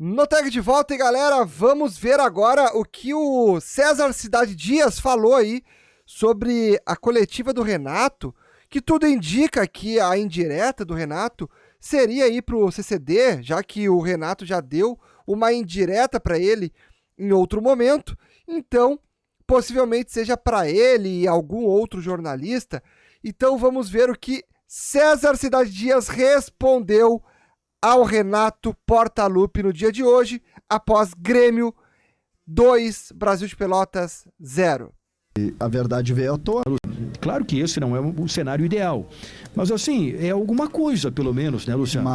No Tag de volta, e galera, vamos ver agora o que o César Cidade Dias falou aí sobre a coletiva do Renato, que tudo indica que a indireta do Renato seria ir pro CCD, já que o Renato já deu uma indireta para ele em outro momento, então possivelmente seja para ele e algum outro jornalista. Então vamos ver o que César Cidade Dias respondeu ao Renato Portaluppi no dia de hoje, após Grêmio 2, Brasil de Pelotas 0. A verdade veio à tona. Claro que esse não é o cenário ideal, mas assim, é alguma coisa pelo menos, né, Luciano?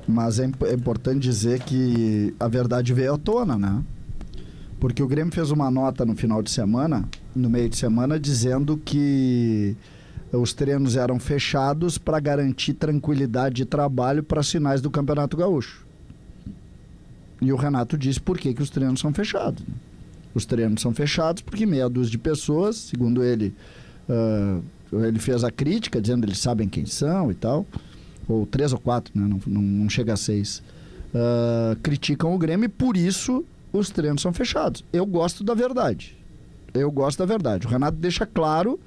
Mas é importante dizer que a verdade veio à tona, né? Porque o Grêmio fez uma nota no final de semana, no meio de semana, dizendo que os treinos eram fechados para garantir tranquilidade de trabalho para as finais do Campeonato Gaúcho. E o Renato disse por que os treinos são fechados. Os treinos são fechados porque meia dúzia de pessoas, segundo ele, ele fez a crítica, dizendo que eles sabem quem são e tal, ou 3 ou 4, né? Não chega a 6, criticam o Grêmio e por isso os treinos são fechados. Eu gosto da verdade. O Renato deixa claro.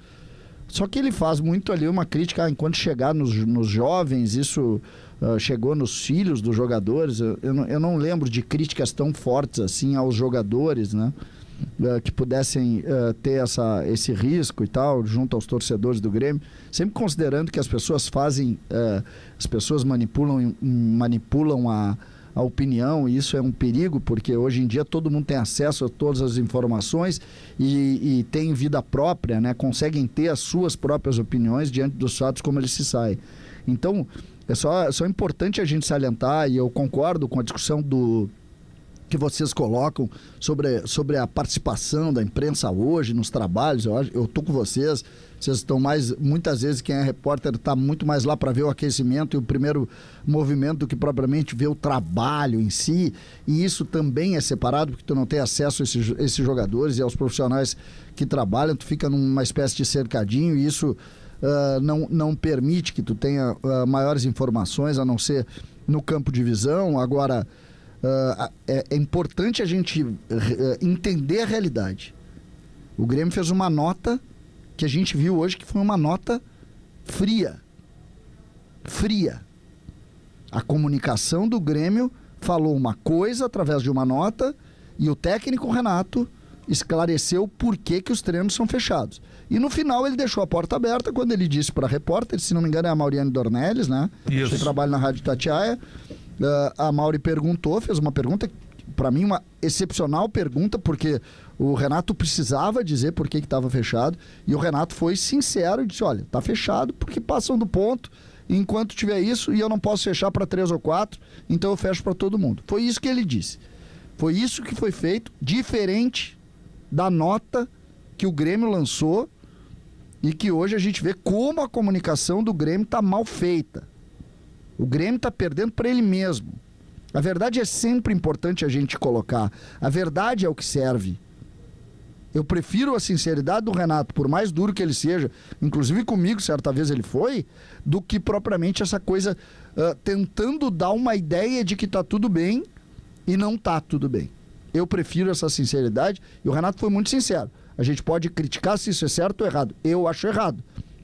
Só que ele faz muito ali uma crítica, enquanto chegar nos jovens, isso chegou nos filhos dos jogadores. Eu não lembro de críticas tão fortes assim aos jogadores, né? Que pudessem ter esse risco e tal, junto aos torcedores do Grêmio. Sempre considerando que as pessoas as pessoas manipulam a opinião, e isso é um perigo, porque hoje em dia todo mundo tem acesso a todas as informações e tem vida própria, né? Conseguem ter as suas próprias opiniões diante dos fatos como eles se saem. Então, é só importante a gente salientar, e eu concordo com a discussão que vocês colocam sobre a participação da imprensa hoje nos trabalhos. Eu estou com vocês estão muitas vezes quem é repórter está muito mais lá para ver o aquecimento e o primeiro movimento do que propriamente ver o trabalho em si, e isso também é separado porque tu não tem acesso a esses jogadores e aos profissionais que trabalham, tu fica numa espécie de cercadinho e isso não permite que tu tenha maiores informações, a não ser no campo de visão. Agora, é importante a gente entender a realidade. O Grêmio fez uma nota que a gente viu hoje que foi uma nota fria. A comunicação do Grêmio falou uma coisa através de uma nota e o técnico Renato esclareceu por que os treinos são fechados. E no final ele deixou a porta aberta quando ele disse para a repórter, se não me engano é a Mauriane Dornelles, né? Isso. Que trabalha na Rádio Itatiaia. A Mauri fez uma pergunta, para mim uma excepcional pergunta, porque o Renato precisava dizer por que estava fechado, e o Renato foi sincero e disse, olha, está fechado porque passam do ponto, enquanto tiver isso, e eu não posso fechar para 3 ou 4, então eu fecho para todo mundo. Foi isso que ele disse. Foi isso que foi feito, diferente da nota que o Grêmio lançou, e que hoje a gente vê como a comunicação do Grêmio está mal feita. O Grêmio está perdendo para ele mesmo. A verdade é sempre importante a gente colocar. A verdade é o que serve. Eu prefiro a sinceridade do Renato, por mais duro que ele seja, inclusive comigo, certa vez ele foi, do que propriamente essa coisa tentando dar uma ideia de que está tudo bem e não está tudo bem. Eu prefiro essa sinceridade, e o Renato foi muito sincero. A gente pode criticar se isso é certo ou errado. Eu acho errado.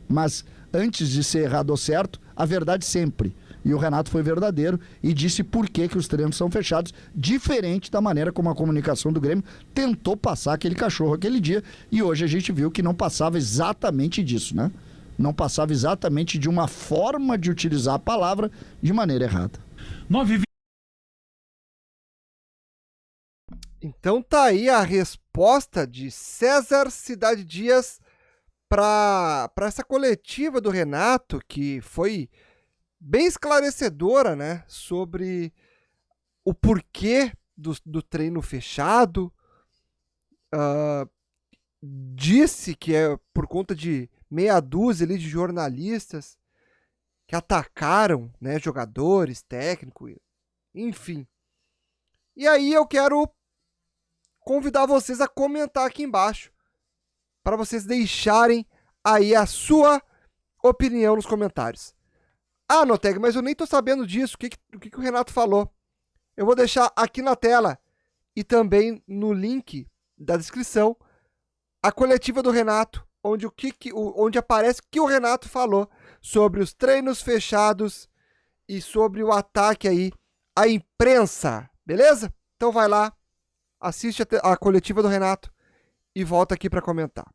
Mas antes de ser errado ou certo, a verdade sempre. E o Renato foi verdadeiro e disse por que os treinos são fechados, diferente da maneira como a comunicação do Grêmio tentou passar aquele cachorro aquele dia, e hoje a gente viu que não passava exatamente disso, né? Não passava exatamente de uma forma de utilizar a palavra de maneira errada. 9 Então tá aí a resposta de César Cidade Dias para essa coletiva do Renato, que foi bem esclarecedora, né, sobre o porquê do treino fechado. Disse que é por conta de meia dúzia ali de jornalistas que atacaram, né, jogadores, técnico, enfim. E aí eu quero convidar vocês a comentar aqui embaixo, para vocês deixarem aí a sua opinião nos comentários. Ah, Noteg, mas eu nem tô sabendo disso. O que o Renato falou? Eu vou deixar aqui na tela e também no link da descrição a coletiva do Renato, onde aparece que o Renato falou sobre os treinos fechados e sobre o ataque aí à imprensa, beleza? Então vai lá, assiste a coletiva do Renato e volta aqui para comentar.